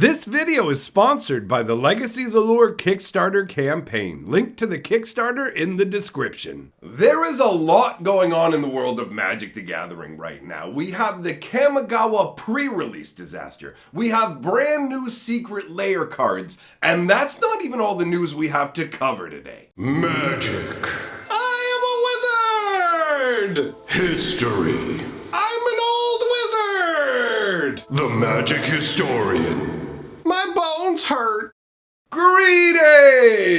This video is sponsored by the Legacies Allure Kickstarter campaign. Link to the Kickstarter in the description. There is a lot going on in the world of Magic the Gathering right now. We have the Kamigawa pre-release disaster. We have brand new secret Lair cards. And that's not even all the news we have to cover today. Magic. I am a wizard! History. I'm an old wizard! The Magic Historian. My bones hurt. Greetings,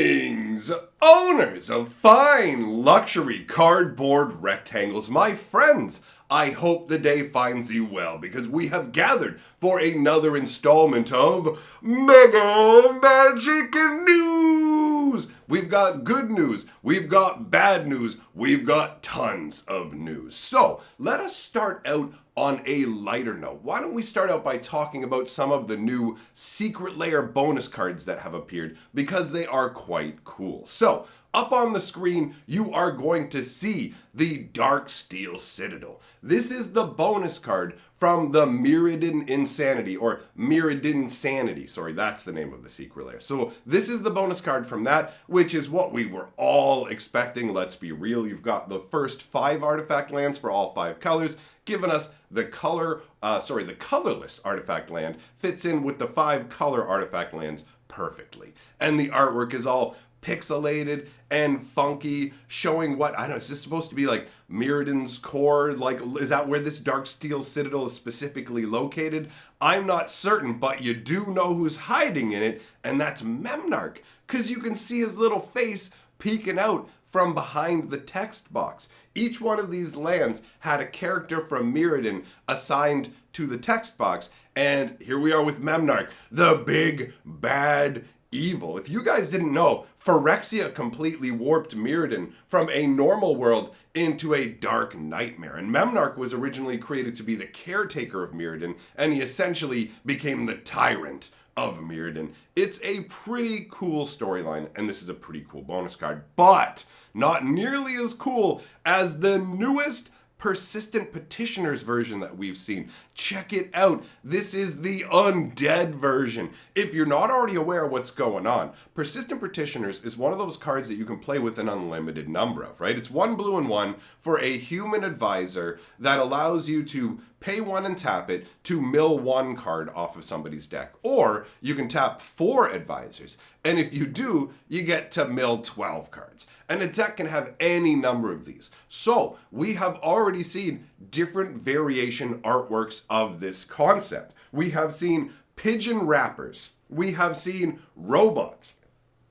owners of fine luxury cardboard rectangles, my friends. I hope the day finds you well because we have gathered for another installment of Mega Magic News. We've got good news, we've got bad news, we've got tons of news. So let us start out on a lighter note. Why don't we start out by talking about some of the new Secret Lair bonus cards that have appeared because they are quite cool. So up on the screen, you are going to see the Dark Steel Citadel. This is the bonus card from the Mirrodin Insanity, or Mirrodin Sanity. Sorry, that's the name of the Secret Lair. So this is the bonus card from that, which is what we were all expecting. Let's be real. You've got the first 5 artifact lands for all 5 colors, giving us the the colorless artifact land fits in with the 5 color artifact lands perfectly. And the artwork is all pixelated and funky, showing what, I don't know, is this supposed to be like Mirrodin's core? Like, is that where this Dark Steel Citadel is specifically located? I'm not certain, but you do know who's hiding in it, and that's Memnarch, because you can see his little face peeking out from behind the text box. Each one of these lands had a character from Mirrodin assigned to the text box, and here we are with Memnarch, the big bad evil. If you guys didn't know, Phyrexia completely warped Mirrodin from a normal world into a dark nightmare. And Memnarch was originally created to be the caretaker of Mirrodin, and he essentially became the tyrant of Mirrodin. It's a pretty cool storyline, and this is a pretty cool bonus card, but not nearly as cool as the newest Persistent Petitioners version that we've seen. Check it out. This is the undead version. If you're not already aware of what's going on, Persistent Petitioners is one of those cards that you can play with an unlimited number of, right? It's 1 blue and 1 for a human advisor that allows you to pay 1 and tap it to mill 1 card off of somebody's deck. Or you can tap 4 advisors. And if you do, you get to mill 12 cards. And a deck can have any number of these. So we have already seen different variation artworks of this concept. We have seen pigeon wrappers. We have seen robots.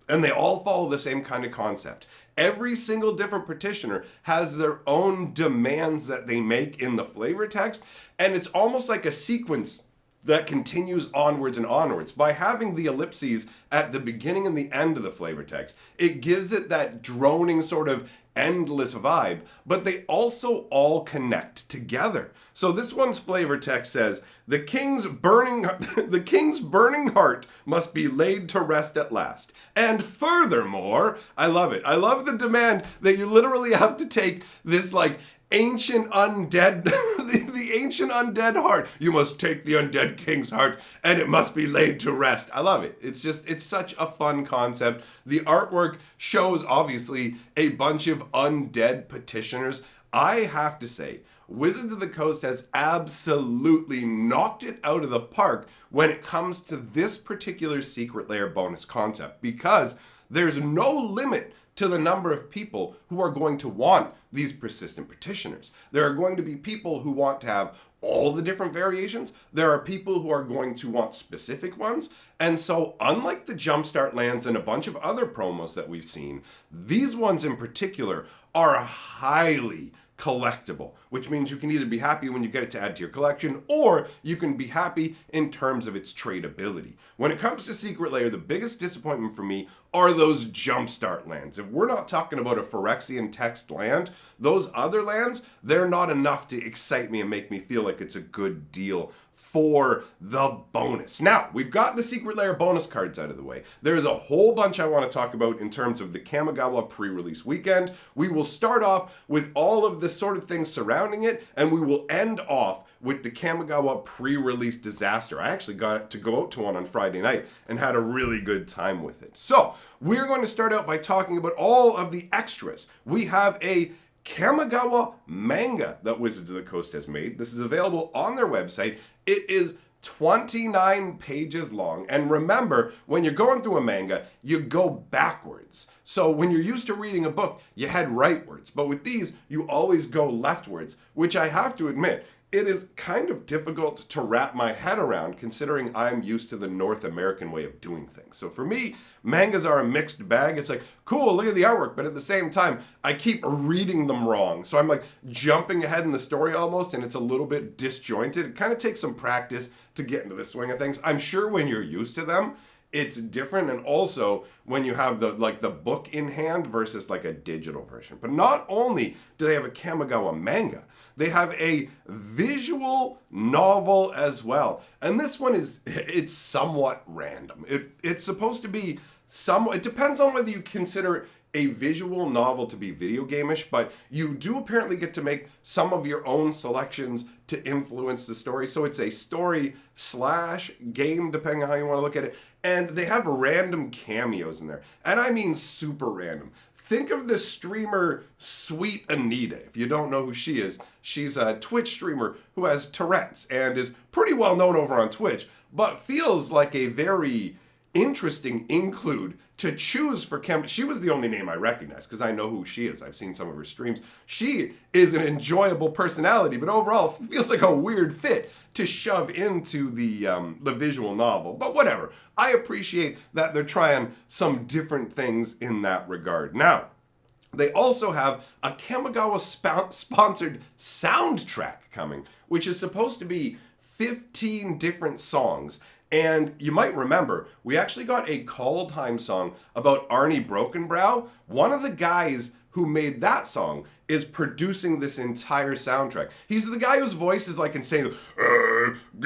And they all follow the same kind of concept. Every single different petitioner has their own demands that they make in the flavor text, and it's almost like a sequence that continues onwards and onwards. By having the ellipses at the beginning and the end of the flavor text, it gives it that droning sort of endless vibe, but they also all connect together. So this one's flavor text says, the king's burning heart must be laid to rest at last. And furthermore, I love it. I love the demand that you literally have to take this like ancient undead, the ancient undead heart. You must take the undead king's heart and it must be laid to rest. I love it. It's such a fun concept. The artwork shows obviously a bunch of undead petitioners. I have to say, Wizards of the Coast has absolutely knocked it out of the park when it comes to this particular Secret Lair bonus concept, because there's no limit to the number of people who are going to want these persistent petitioners. There are going to be people who want to have all the different variations. There are people who are going to want specific ones. And so unlike the Jumpstart lands and a bunch of other promos that we've seen, these ones in particular are highly collectible, which means you can either be happy when you get it to add to your collection, or you can be happy in terms of its tradability. When it comes to Secret Lair, the biggest disappointment for me are those Jumpstart lands. If we're not talking about a Phyrexian text land, those other lands, they're not enough to excite me and make me feel like it's a good deal for the bonus. Now, we've got the Secret Lair bonus cards out of the way. There's a whole bunch I want to talk about in terms of the Kamigawa pre-release weekend. We will start off with all of the sort of things surrounding it, and we will end off with the Kamigawa pre-release disaster. I actually got to go out to one on Friday night and had a really good time with it. So we're going to start out by talking about all of the extras. We have a Kamigawa manga that Wizards of the Coast has made. This is available on their website. It is 29 pages long. And remember, when you're going through a manga, you go backwards. So when you're used to reading a book, you head rightwards. But with these, you always go leftwards, which I have to admit, it is kind of difficult to wrap my head around considering I'm used to the North American way of doing things. So for me, mangas are a mixed bag. It's like, cool, look at the artwork, but at the same time, I keep reading them wrong. So I'm like jumping ahead in the story almost, and it's a little bit disjointed. It kind of takes some practice to get into the swing of things. I'm sure when you're used to them, it's different, and also when you have the book in hand versus like a digital version. But not only do they have a Kamigawa manga, they have a visual novel as well. And this one it's somewhat random. It's supposed to be it depends on whether you consider a visual novel to be video game-ish, but you do apparently get to make some of your own selections to influence the story. So it's a story/game, depending on how you want to look at it. And they have random cameos in there. And I mean super random. Think of this streamer, Sweet Anita. If you don't know who she is, she's a Twitch streamer who has Tourette's and is pretty well known over on Twitch, but feels like a very interesting include to choose for She was the only name I recognized because I know who she is. I've seen some of her streams. She is an enjoyable personality, but overall it feels like a weird fit to shove into the visual novel. But whatever. I appreciate that they're trying some different things in that regard. Now, they also have a Kamigawa sponsored soundtrack coming, which is supposed to be 15 different songs. And you might remember, we actually got a Call Time song about Arnie Brokenbrow. One of the guys who made that song is producing this entire soundtrack. He's the guy whose voice is like insane.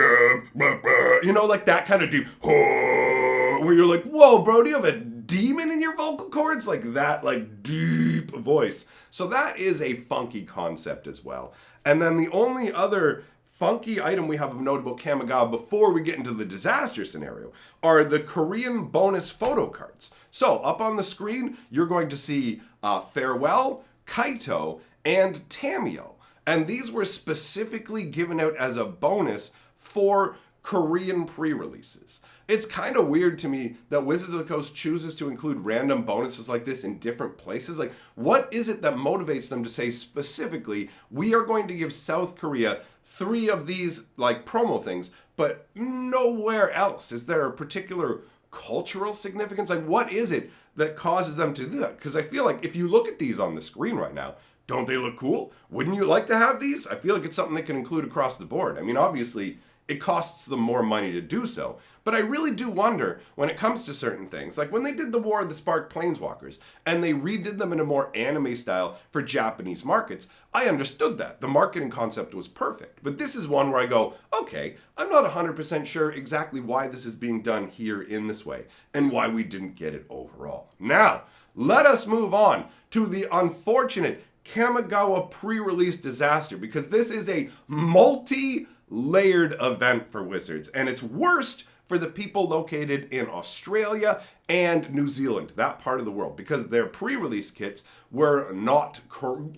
You know, like that kind of deep, where you're like, whoa, bro, do you have a demon in your vocal cords? Like that, like deep voice. So that is a funky concept as well. And then the only other funky item we have of note about Kamigawa before we get into the disaster scenario are the Korean bonus photo cards. So up on the screen, you're going to see Farewell, Kaito, and Tamio. And these were specifically given out as a bonus for Korean pre-releases. It's kind of weird to me that Wizards of the Coast chooses to include random bonuses like this in different places. Like, what is it that motivates them to say specifically, we are going to give South Korea 3 of these like promo things, but nowhere else? Is there a particular cultural significance? Like, what is it that causes them to do that? Because I feel like if you look at these on the screen right now, don't they look cool? Wouldn't you like to have these? I feel like it's something they can include across the board. I mean, obviously, it costs them more money to do so. But I really do wonder when it comes to certain things, like when they did the War of the Spark Planeswalkers and they redid them in a more anime style for Japanese markets, I understood that. The marketing concept was perfect. But this is one where I go, okay, I'm not 100% sure exactly why this is being done here in this way and why we didn't get it overall. Now, let us move on to the unfortunate Kamigawa pre-release disaster, because this is a multi-layered event for Wizards, and it's worst for the people located in Australia and New Zealand, that part of the world, because their pre-release kits were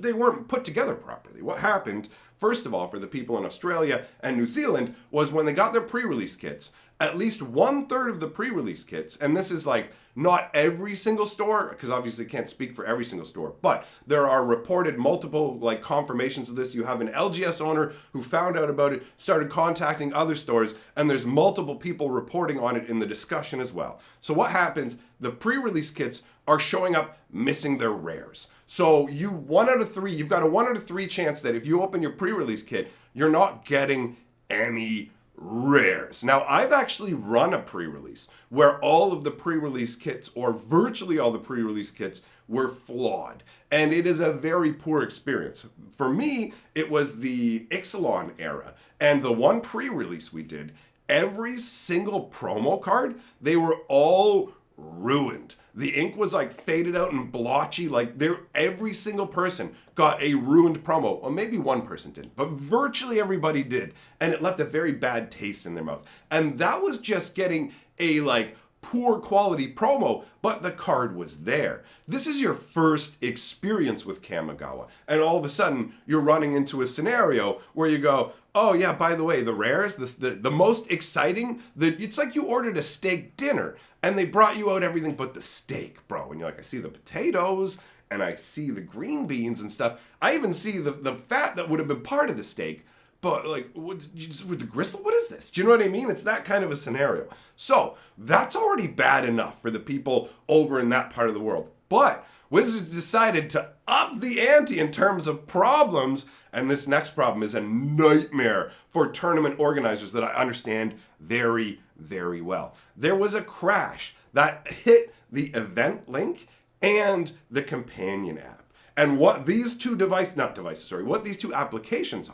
they weren't put together properly. What happened, first of all, for the people in Australia and New Zealand was when they got their pre-release kits, at least 1/3 of the pre-release kits, and this is like not every single store, because obviously can't speak for every single store, but there are reported multiple like confirmations of this. You have an LGS owner who found out about it, started contacting other stores, and there's multiple people reporting on it in the discussion as well. So what happens, the pre-release kits are showing up missing their rares. So you've got a 1 out of 3 chance that if you open your pre-release kit, you're not getting any rares. Now, I've actually run a pre-release where all of the pre-release kits, or virtually all the pre-release kits, were flawed. And it is a very poor experience. For me, it was the Ixalan era. And the one pre-release we did, every single promo card, they were all ruined. The ink was like faded out and blotchy. Like every single person got a ruined promo. Well, maybe one person didn't, but virtually everybody did. And it left a very bad taste in their mouth. And that was just getting a like poor quality promo, but the card was there. This is your first experience with Kamigawa, and all of a sudden you're running into a scenario where you go, oh yeah, by the way, the rares, the most exciting, it's like you ordered a steak dinner and they brought you out everything but the steak, bro. And you're like, I see the potatoes and I see the green beans and stuff. I even see the fat that would have been part of the steak. But like, with the gristle, what is this? Do you know what I mean? It's that kind of a scenario. So that's already bad enough for the people over in that part of the world. But Wizards decided to up the ante in terms of problems. And this next problem is a nightmare for tournament organizers that I understand very, very well. There was a crash that hit the event link and the companion app. And what these two what these two applications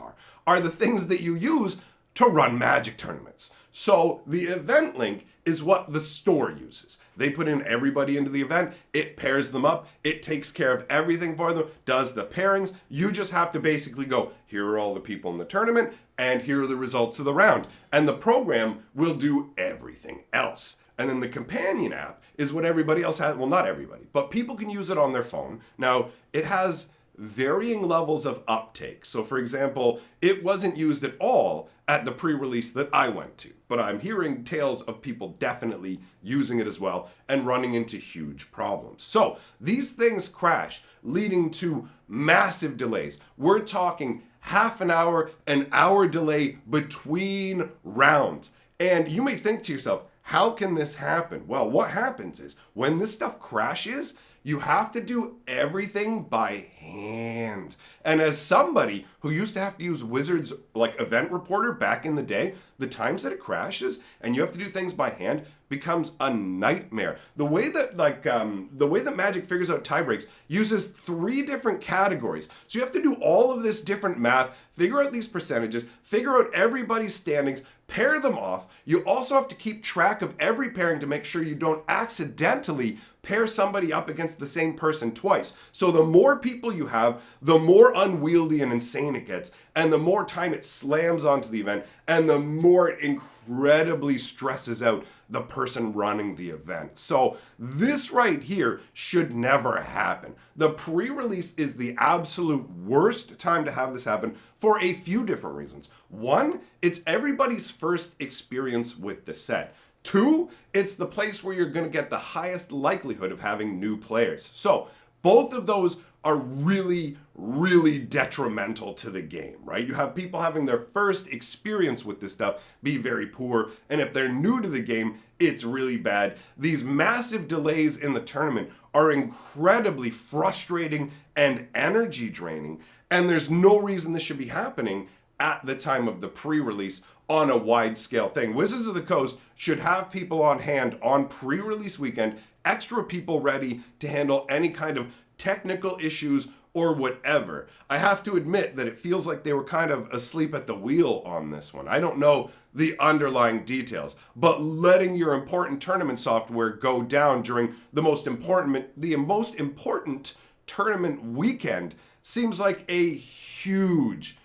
are the things that you use to run Magic tournaments. So the event link is what the store uses. They put in everybody into the event, it pairs them up, it takes care of everything for them, does the pairings. You just have to basically go, here are all the people in the tournament, and here are the results of the round. And the program will do everything else. And then the companion app is what everybody else has. Well, not everybody, but people can use it on their phone. Now, it has varying levels of uptake. So, for example, it wasn't used at all at the pre-release that I went to. But I'm hearing tales of people definitely using it as well and running into huge problems. So, these things crash, leading to massive delays. We're talking half an hour delay between rounds. And you may think to yourself, how can this happen? Well, what happens is when this stuff crashes, you have to do everything by hand. And as somebody who used to have to use Wizards like Event Reporter back in the day, the times that it crashes and you have to do things by hand becomes a nightmare. The way that Magic figures out tie breaks uses 3 different categories. So you have to do all of this different math, figure out these percentages, figure out everybody's standings, pair them off. You also have to keep track of every pairing to make sure you don't accidentally pair somebody up against the same person twice. So the more people you have, the more unwieldy and insane it gets, and the more time it slams onto the event, and the more it incredibly stresses out the person running the event. So this right here should never happen. The pre-release is the absolute worst time to have this happen for a few different reasons. 1, it's everybody's first experience with the set. 2, it's the place where you're going to get the highest likelihood of having new players. So both of those are really, really detrimental to the game, right? You have people having their first experience with this stuff be very poor, and if they're new to the game, it's really bad. These massive delays in the tournament are incredibly frustrating and energy draining, and there's no reason this should be happening at the time of the pre-release on a wide-scale thing. Wizards of the Coast should have people on hand on pre-release weekend, extra people ready to handle any kind of technical issues or whatever. I have to admit that it feels like they were kind of asleep at the wheel on this one. I don't know the underlying details, but letting your important tournament software go down during the most important tournament weekend seems like a huge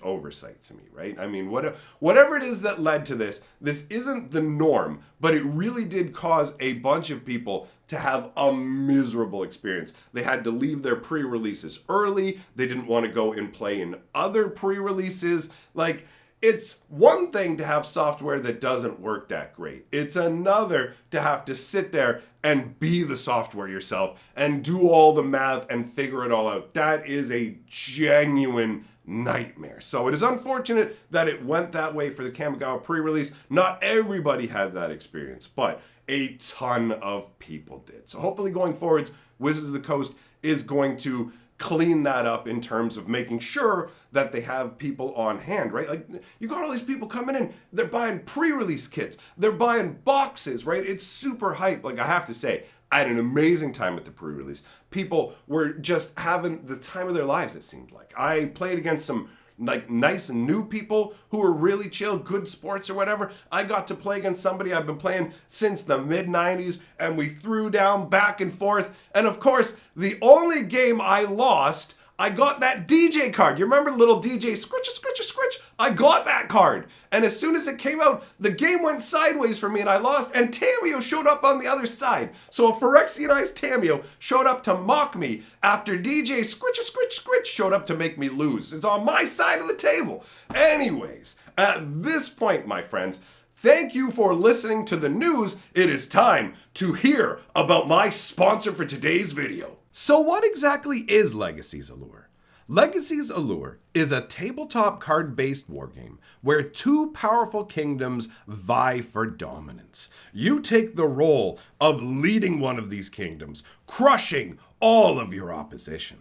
oversight to me, right? I mean, whatever it is that led to this isn't the norm, but it really did cause a bunch of people to have a miserable experience. They had to leave their pre-releases early. They didn't want to go and play in other pre-releases. Like, it's one thing to have software that doesn't work that great. It's another to have to sit there and be the software yourself and do all the math and figure it all out. That is a genuine nightmare. So it is unfortunate that it went that way for the Kamigawa pre-release. Not everybody had that experience, but a ton of people did. So hopefully going forwards, Wizards of the Coast is going to clean that up in terms of making sure that they have people on hand, right? Like, you got all these people coming in, they're buying pre-release kits, they're buying boxes, right? It's super hype. Like, I have to say, I had an amazing time at the pre-release. People were just having the time of their lives, it seemed like. I played against some like nice new people who are really chill, good sports or whatever. I got to play against somebody I've been playing since the mid-90s, and we threw down back and forth. And of course, the only game I lost, I got that DJ card. You remember little DJ scritch, scritch, scritch? I got that card. And as soon as it came out, the game went sideways for me and I lost, and Tamiyo showed up on the other side. So a Phyrexianized Tamiyo showed up to mock me after DJ scritch, scritch, scritch showed up to make me lose. It's on my side of the table. Anyways, at this point, my friends, thank you for listening to the news. It is time to hear about my sponsor for today's video. So what exactly is Legacy's Allure? Legacy's Allure is a tabletop card-based wargame where two powerful kingdoms vie for dominance. You take the role of leading one of these kingdoms, crushing all of your opposition.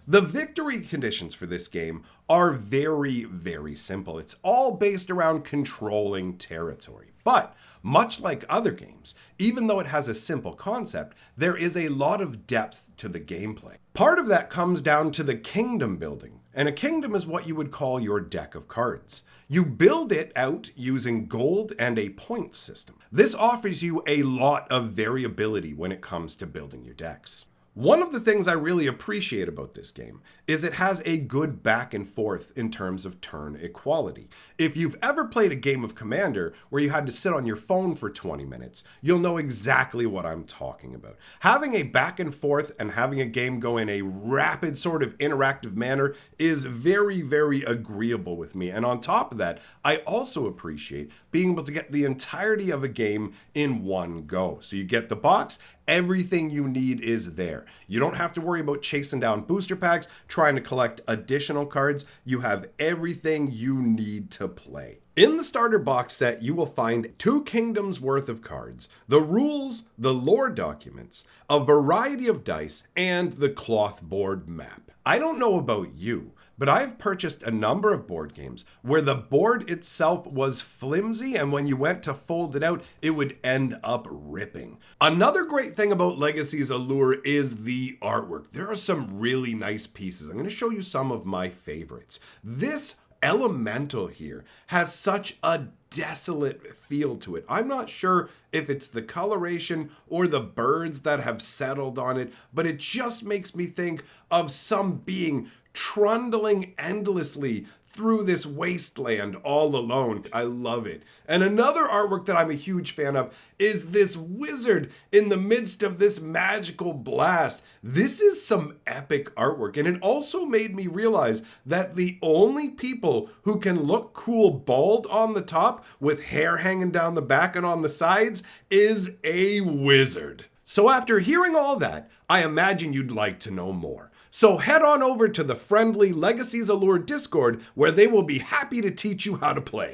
The victory conditions for this game are very, very simple. It's all based around controlling territory. But much like other games, even though it has a simple concept, there is a lot of depth to the gameplay. Part of that comes down to the kingdom building, and a kingdom is what you would call your deck of cards. You build it out using gold and a point system. This offers you a lot of variability when it comes to building your decks. One of the things I really appreciate about this game is it has a good back and forth in terms of turn equality. If you've ever played a game of Commander where you had to sit on your phone for 20 minutes, you'll know exactly what I'm talking about. Having a back and forth and having a game go in a rapid sort of interactive manner is very, very agreeable with me. And on top of that, I also appreciate being able to get the entirety of a game in one go. So you get the box, everything you need is there. You don't have to worry about chasing down booster packs, trying to collect additional cards. You have everything you need to play. In the starter box set, you will find 2 kingdoms worth of cards, the rules, the lore documents, a variety of dice, and the cloth board map. I don't know about you, but I've purchased a number of board games where the board itself was flimsy, and when you went to fold it out, it would end up ripping. Another great thing about Legacy's Allure is the artwork. There are some really nice pieces. I'm going to show you some of my favorites. This elemental here has such a desolate feel to it. I'm not sure if it's the coloration or the birds that have settled on it, but it just makes me think of some being trundling endlessly through this wasteland all alone. I love it. And another artwork that I'm a huge fan of is this wizard in the midst of this magical blast. This is some epic artwork, and it also made me realize that the only people who can look cool bald on the top with hair hanging down the back and on the sides is a wizard. So after hearing all that, I imagine you'd like to know more. So head on over to the friendly Legacy's Allure Discord, where they will be happy to teach you how to play.